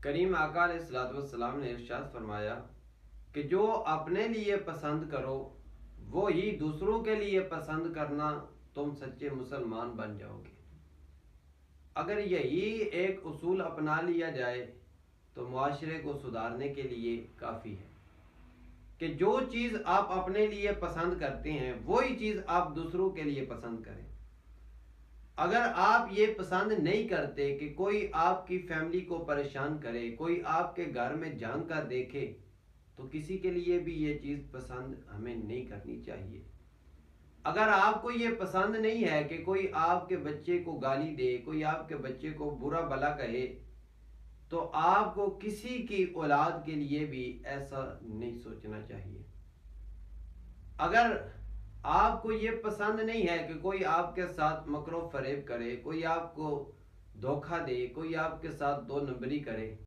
کریم آقا علیہ الصلوۃ والسلام نے ارشاد فرمایا کہ جو اپنے لیے پسند کرو وہی دوسروں کے لیے پسند کرنا، تم سچے مسلمان بن جاؤ گے۔ اگر یہی ایک اصول اپنا لیا جائے تو معاشرے کو سدھارنے کے لیے کافی ہے کہ جو چیز آپ اپنے لیے پسند کرتے ہیں وہی چیز آپ دوسروں کے لیے پسند کریں۔ اگر آپ یہ پسند نہیں کرتے کہ کوئی آپ کی فیملی کو پریشان کرے، کوئی آپ کے گھر میں جان کر دیکھے، تو کسی کے لیے بھی یہ چیز پسند ہمیں نہیں کرنی چاہیے۔ اگر آپ کو یہ پسند نہیں ہے کہ کوئی آپ کے بچے کو گالی دے، کوئی آپ کے بچے کو برا بھلا کہے، تو آپ کو کسی کی اولاد کے لیے بھی ایسا نہیں سوچنا چاہیے۔ اگر آپ کو یہ پسند نہیں ہے کہ کوئی آپ کے ساتھ مکر و فریب کرے، کوئی آپ کو دھوکہ دے، کوئی آپ کے ساتھ دو نمبری کرے،